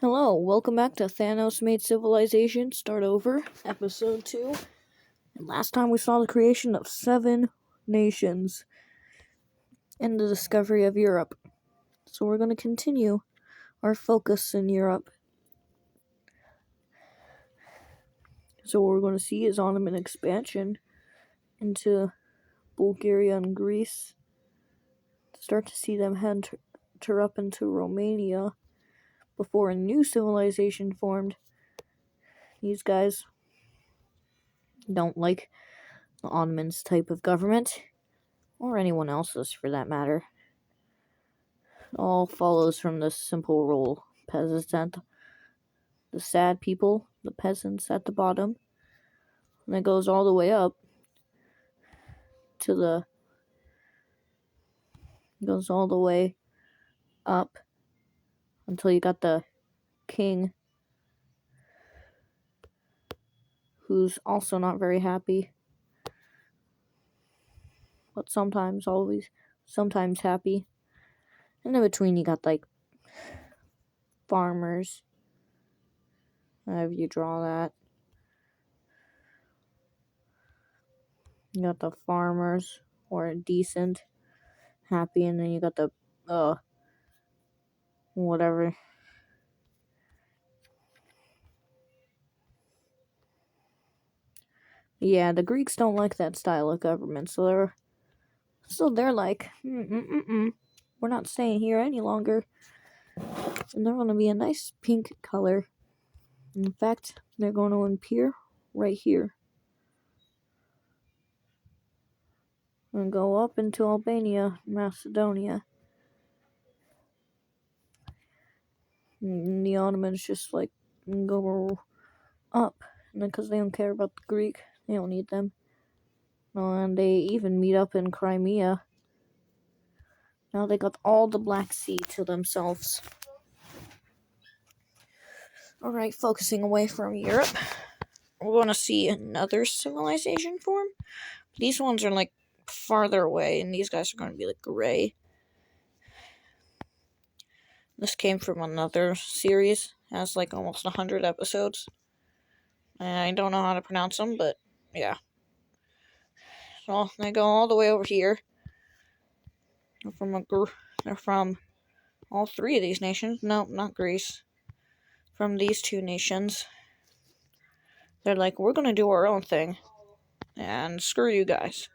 Hello, welcome back to Thanos Made Civilization Start Over, Episode 2. And last time we saw the creation of 7 nations and the discovery of Europe. So we're going to continue our focus in Europe. So what we're going to see is Ottoman expansion into Bulgaria and Greece. Start to see them enter up into Romania before a new civilization formed. These guys don't like the Ottomans' type of government, or anyone else's for that matter. It all follows from this simple rule: peasants at the sad people, the peasants at the bottom, and it goes all the way up to goes all the way up until you got the king, who's also not very happy, but sometimes happy. And in between you got like farmers. However you draw that. You got the farmers, or decent, happy, and then you got the whatever. Yeah, the Greeks don't like that style of government, so they're like, we're not staying here any longer. And they're going to be a nice pink color. In fact, they're going to appear right here. And go up into Albania, Macedonia. And the Ottomans just like go up. And because they don't care about the Greek, they don't need them. And they even meet up in Crimea. Now they got all the Black Sea to themselves. Alright, focusing away from Europe, we're going to see another civilization form. These ones are like farther away, and these guys are going to be like gray. This came from another series. It has like almost 100 episodes. I don't know how to pronounce them, but yeah. So they go all the way over here. They're from all 3 of these nations. No, not Greece. From these 2 nations. They're like, we're going to do our own thing. And screw you guys.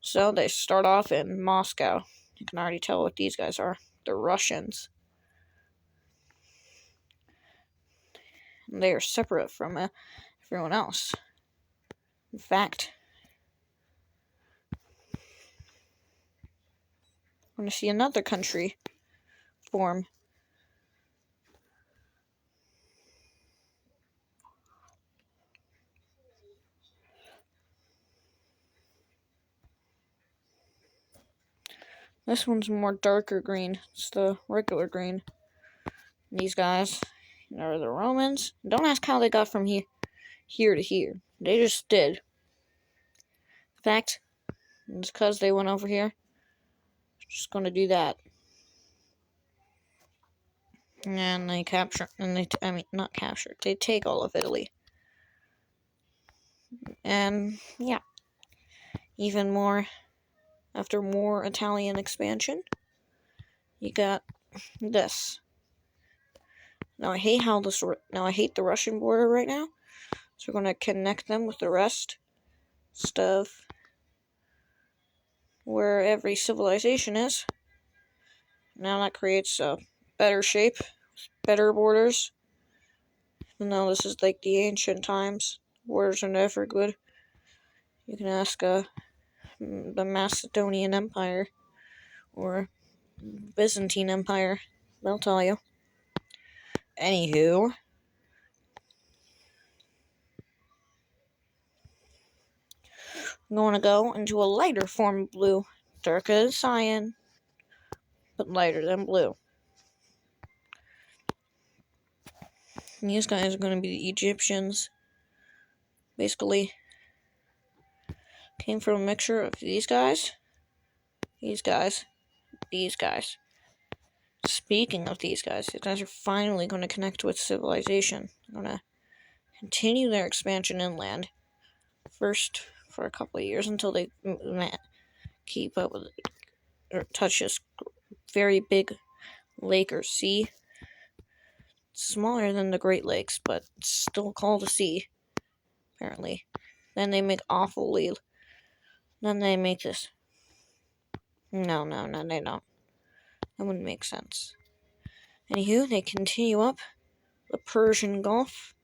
So they start off in Moscow. You can already tell what these guys are. They're Russians. They are separate from everyone else. In fact, we're going to see another country form. This one's more darker green. It's the regular green. These guys are the Romans. Don't ask how they got from here to here. They just did. In fact, it's because they went over here. Just going to do that. And they capture, not capture, they take all of Italy. And, yeah. Even more, after more Italian expansion, you got this. Now I hate the Russian border right now. So we're going to connect them with the rest stuff where every civilization is. Now that creates a better shape, better borders. Even though this is like the ancient times, borders are never good. You can ask the Macedonian Empire or Byzantine Empire. They'll tell you. Anywho, I'm going to go into a lighter form of blue. Darker than cyan, but lighter than blue. And these guys are going to be the Egyptians. Basically, came from a mixture of these guys, these guys, these guys. Speaking of these guys are finally going to connect with civilization. They're going to continue their expansion inland. First, for a couple of years until they keep up with or touch this very big lake or sea. Smaller than the Great Lakes, but still called a sea, apparently. Then they make Then they make this. No, they don't. That wouldn't make sense. Anywho, they continue up the Persian Gulf.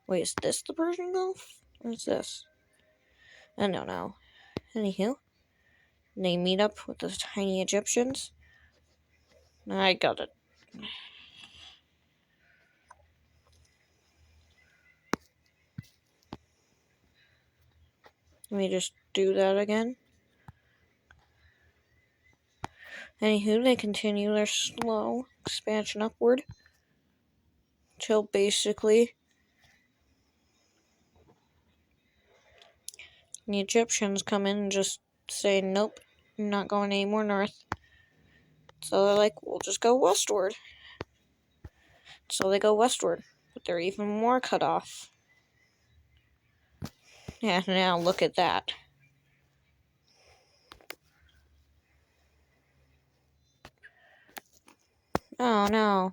Wait, is this the Persian Gulf? Or is this? I don't know. Anywho, they meet up with the tiny Egyptians. I got it. Let me just do that again. Anywho, they continue their slow expansion upward till basically the Egyptians come in and just say, nope, you're not going any more north. So they're like, we'll just go westward. So they go westward, but they're even more cut off. Yeah, now look at that. Oh no.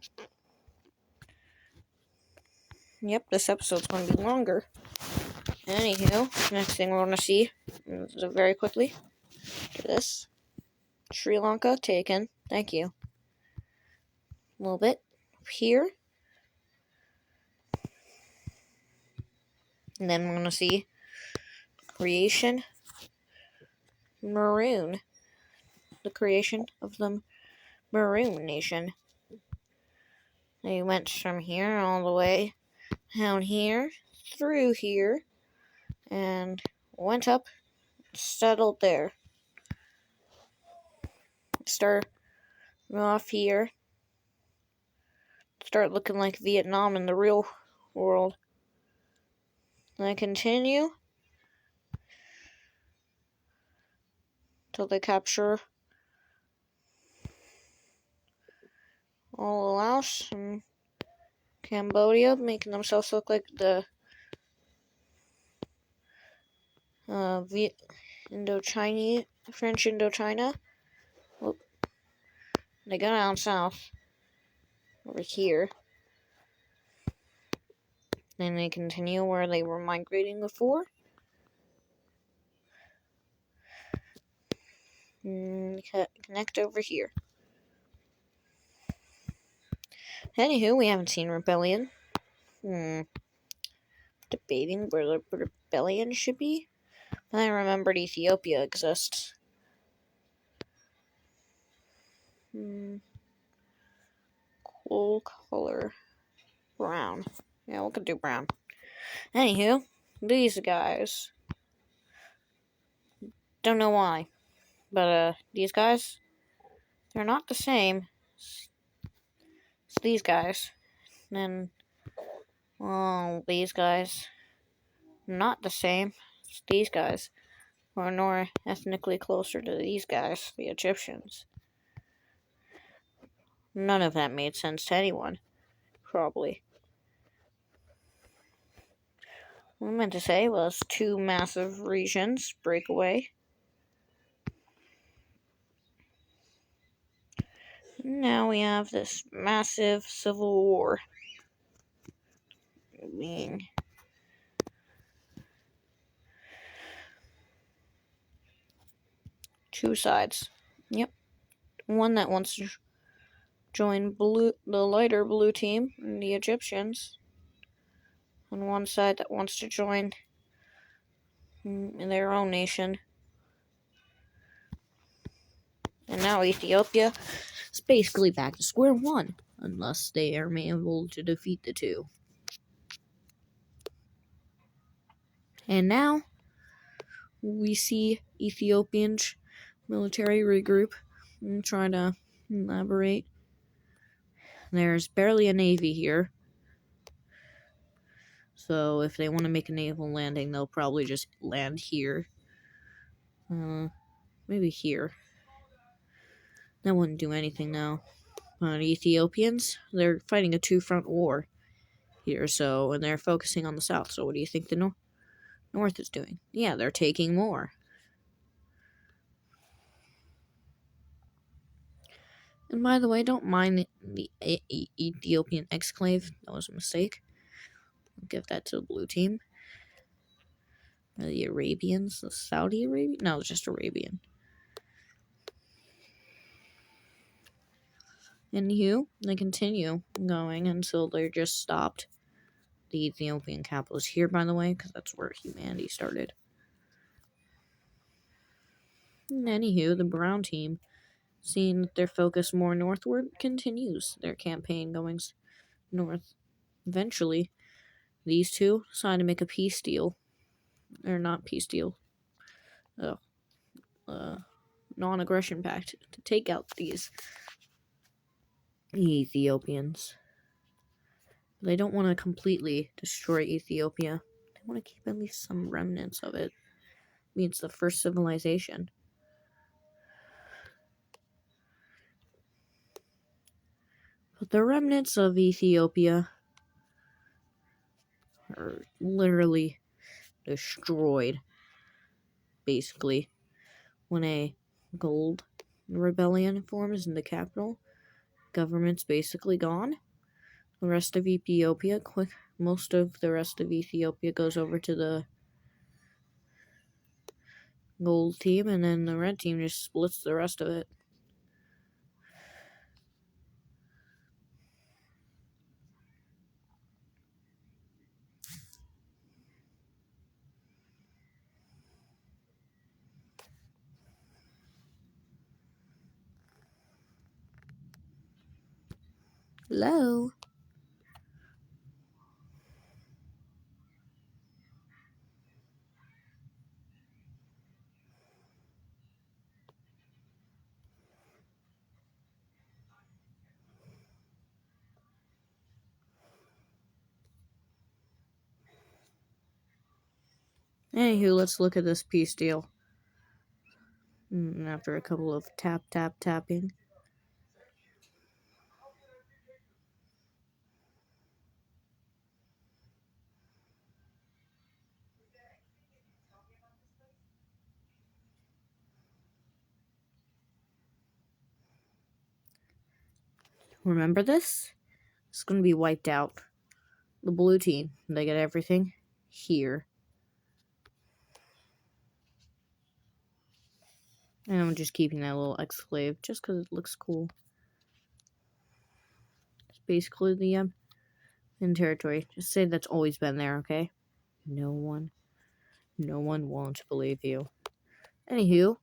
Yep, this episode's going to be longer. Anywho, next thing we're going to see, very quickly, do this. Sri Lanka taken. Thank you. A little bit here. And then we're going to see creation Maroon. The creation of the Maroon Nation. They went from here all the way down here, through here, and went up, settled there. Start off here. Start looking like Vietnam in the real world. And I continue till they capture all of Laos and Cambodia, making themselves look like the French Indochina. Whoop. They go down south, over here. Then they continue where they were migrating before. Connect over here. Anywho, we haven't seen Rebellion. Debating where the Rebellion should be. I remembered Ethiopia exists. Cool color. Brown. Yeah, we could do brown. Anywho, these guys. Don't know why. But, these guys, they're not the same as these guys. And, well, these guys, not the same as these guys. Or nor ethnically closer to these guys, the Egyptians. None of that made sense to anyone. Probably. What I meant to say was two massive regions break away. Now we have this massive civil war. Being two sides. Yep. One that wants to join the lighter blue team, the Egyptians. And one side that wants to join in their own nation. And now Ethiopia is basically back to square one, unless they are able to defeat the two. And now we see Ethiopian military regroup and try to elaborate. There's barely a navy here. So if they want to make a naval landing, they'll probably just land here. Maybe here. That wouldn't do anything though. Ethiopians, they're fighting a two-front war here, and they're focusing on the south. So what do you think the north is doing? Yeah, they're taking more. And by the way, don't mind the Ethiopian exclave. That was a mistake. I'll give that to the blue team. The Arabians, the Saudi Arabian? No, it's just Arabian. Anywho, they continue going until they're just stopped. The Ethiopian capital is here, by the way, because that's where humanity started. And anywho, the brown team, seeing that their focus more northward, continues their campaign going north. Eventually, these two decide to make a peace deal. Or not peace deal. Non-aggression pact to take out these Ethiopians. They don't want to completely destroy Ethiopia. They want to keep at least some remnants of it. I mean, it's the first civilization. But the remnants of Ethiopia are literally destroyed, basically, when a gold rebellion forms in the capital. Government's basically gone. The rest of Ethiopia, most of the rest of Ethiopia goes over to the gold team, and then the red team just splits the rest of it. Hello? Anywho, let's look at this peace deal. After a couple of tapping. Remember this? It's going to be wiped out. The blue team, they get everything here. And I'm just keeping that little exclave just because it looks cool. It's basically the in territory. Just say that's always been there, okay? No one won't believe you. Anywho,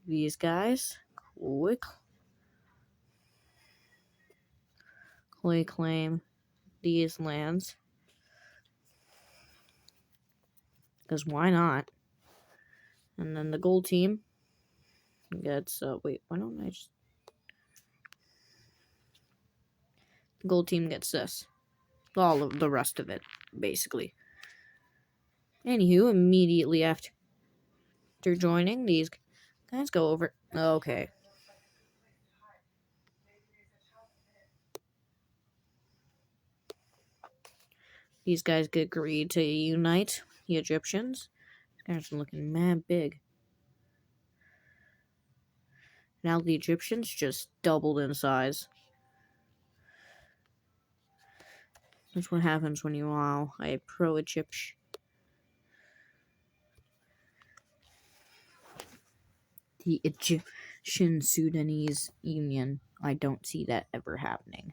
these guys quickly claim these lands. Because why not? And then the gold team gets, wait, why don't I just... The gold team gets this. All of the rest of it, basically. Anywho, immediately after joining, these guys go over... Okay. These guys get agreed to unite the Egyptians. These guys are looking mad big. Now the Egyptians just doubled in size. That's what happens when you allow a pro-Egyptian. The Egyptian-Sudanese Union. I don't see that ever happening.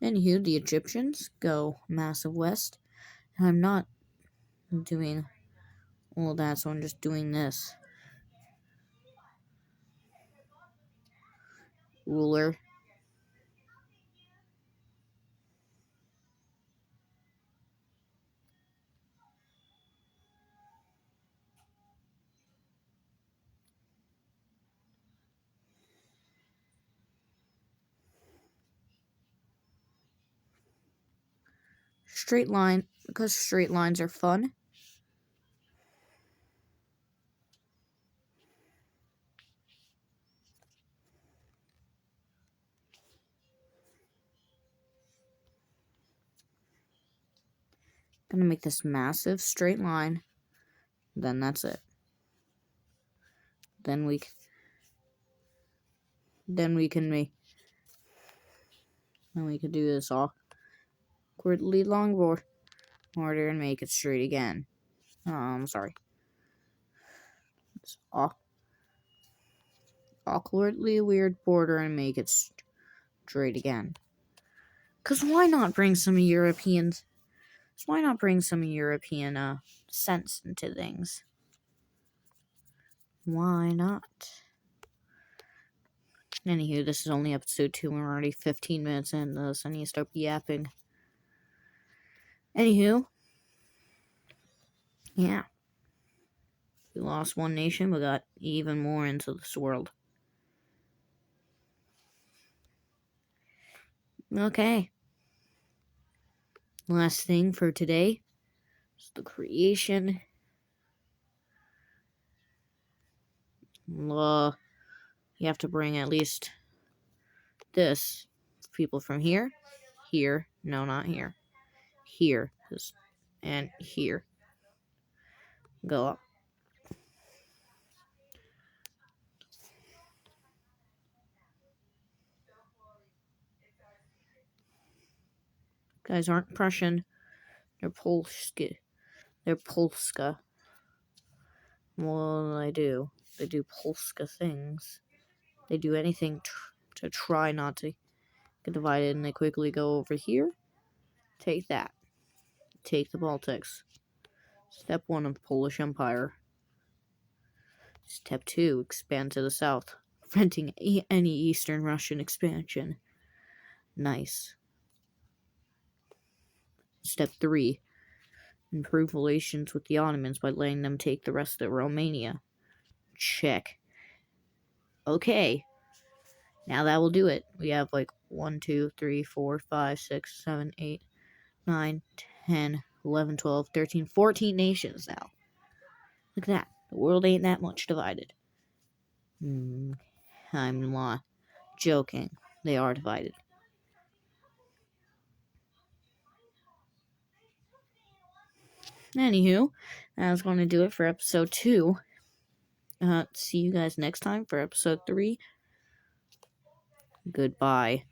Anywho, the Egyptians go massive west. And I'm not doing all that, so I'm just doing this. Ruler. straight line, because straight lines are fun. Gonna make this massive straight line. Then that's it. Then we can do this awkwardly long border and make it straight again. Sorry. It's awkwardly weird border and make it straight again. Cause why not bring some European sense into things? Why not? Anywho, this is only episode 2 and we're already 15 minutes in this. I need to start yapping. Anywho, yeah. We lost one nation, but got even more into this world. Okay. Last thing for today is the creation. You have to bring at least this. People from here, no, not here, and here. Go up. Guys aren't Prussian. They're Polska. Well, they do. They do Polska things. They do anything to try not to get divided, and they quickly go over here. Take that. Take the Baltics. Step 1 of Polish Empire. Step 2, expand to the south, preventing any Eastern Russian expansion. Nice. Step 3, improve relations with the Ottomans by letting them take the rest of Romania. Check. Okay. Now that will do it. We have like 1, 2, 3, 4, 5, 6, 7, 8, 9, 10, 11, 12, 13, 14 nations now. Look at that. The world ain't that much divided. I'm not joking. They are divided. Anywho, I was going to do it for episode 2. See you guys next time for episode 3. Goodbye.